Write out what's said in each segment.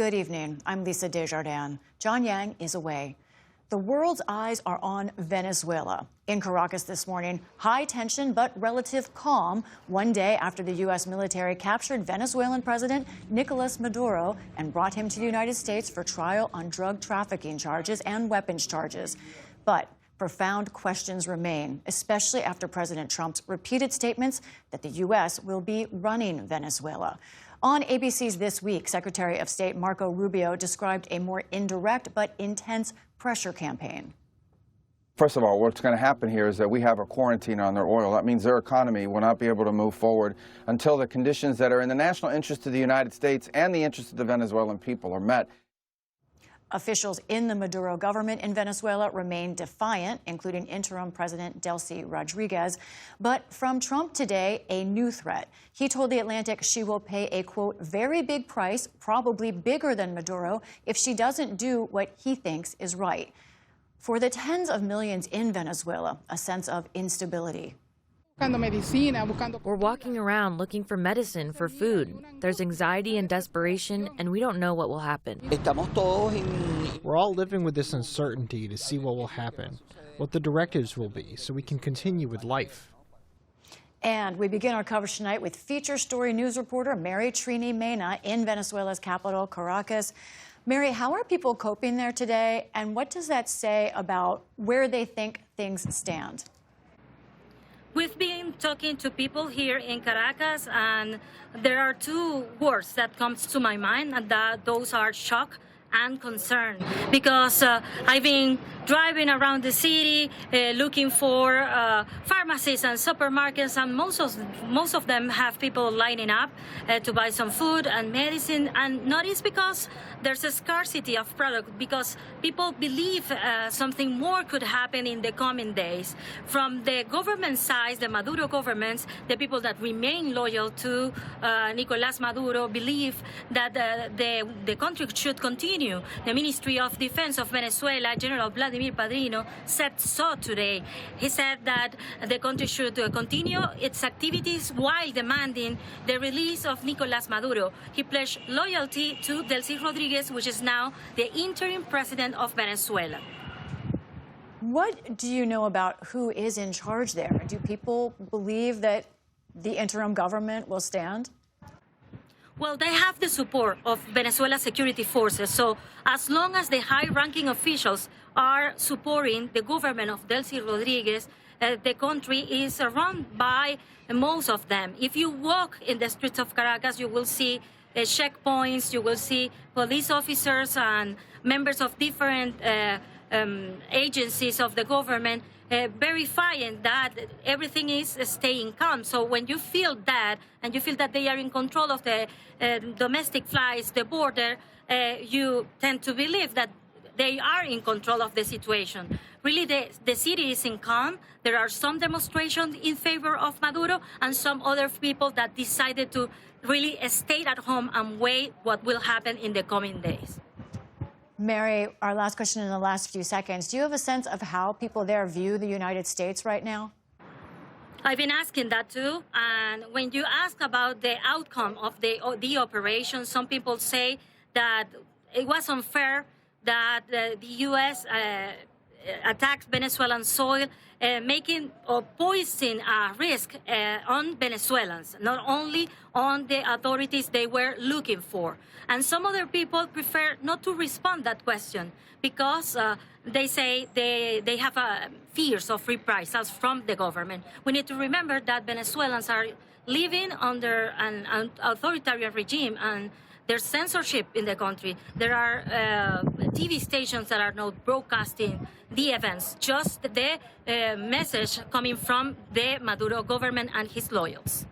Good evening. I'm Lisa Desjardins. John Yang is away. The world's eyes are on Venezuela. In Caracas this morning, high tension but relative calm one day after the U.S. military captured Venezuelan President Nicolas Maduro and brought him to the United States for trial on drug trafficking charges and weapons charges. But profound questions remain, especially after President Trump's repeated statements that the U.S. will be running Venezuela. On ABC's This Week, Secretary of State Marco Rubio described a more indirect but intense pressure campaign. First of all, what's going to happen here is that we have a quarantine on their oil. That means their economy will not be able to move forward until the conditions that are in the national interest of the United States and the interest of the Venezuelan people are met. Officials in the Maduro government in Venezuela remain defiant, including interim President Delcy Rodriguez. But from Trump today, a new threat. He told The Atlantic she will pay a, quote, very big price, probably bigger than Maduro, if she doesn't do what he thinks is right. For the tens of millions in Venezuela, a sense of instability. We're walking around looking for medicine, for food. There's anxiety and desperation, and we don't know what will happen. We're all living with this uncertainty to see what will happen, what the directives will be, so we can continue with life. And we begin our coverage tonight with feature story news reporter Mary Trini Mena in Venezuela's capital, Caracas. Mary, how are people coping there today, and what does that say about where they think things stand? We've been talking to people here in Caracas, and there are two words that comes to my mind, and those are shock and concern, because I've been driving around the city looking for pharmacies and supermarkets, and most of them have people lining up to buy some food and medicine, and not is because there's a scarcity of product, because people believe something more could happen in the coming days. From the government side, the Maduro government, the people that remain loyal to Nicolás Maduro believe that the country should continue. The Ministry of Defense of Venezuela, General Vladimir Padrino, said so today. He said that the country should continue its activities while demanding the release of Nicolás Maduro. He pledged loyalty to Delcy Rodriguez, which is now the interim president of Venezuela. What do you know about who is in charge there? Do people believe that the interim government will stand? Well, they have the support of Venezuela's security forces. So as long as the high-ranking officials are supporting the government of Delcy Rodriguez, the country is run by most of them. If you walk in the streets of Caracas, you will see checkpoints, you will see police officers and members of different agencies of the government verifying that everything is staying calm. So when you feel that, and you feel that they are in control of the domestic flights, the border, you tend to believe that they are in control of the situation. Really, the city is in calm. There are some demonstrations in favor of Maduro and some other people that decided to really stay at home and wait what will happen in the coming days. Mary, our last question in the last few seconds. Do you have a sense of how people there view the United States right now? I've been asking that too, and when you ask about the outcome of the operation, some people say that it was unfair that the U.S. attacked Venezuelan soil, making or posing a risk on Venezuelans, not only on the authorities they were looking for. And some other people prefer not to respond that question because they say they have fears of reprisals from the government. We need to remember that Venezuelans are living under an authoritarian regime, and there's censorship in the country. There are TV stations that are not broadcasting the events, just the message coming from the Maduro government and his loyals.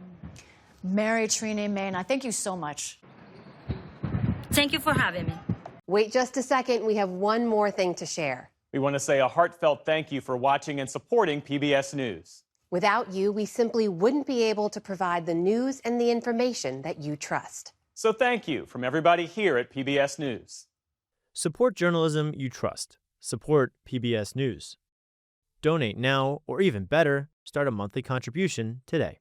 Mary Trini Mena, thank you so much. Thank you for having me. Wait just a second. We have one more thing to share. We want to say a heartfelt thank you for watching and supporting PBS News. Without you, we simply wouldn't be able to provide the news and the information that you trust. So thank you from everybody here at PBS News. Support journalism you trust. Support PBS News. Donate now, or even better, start a monthly contribution today.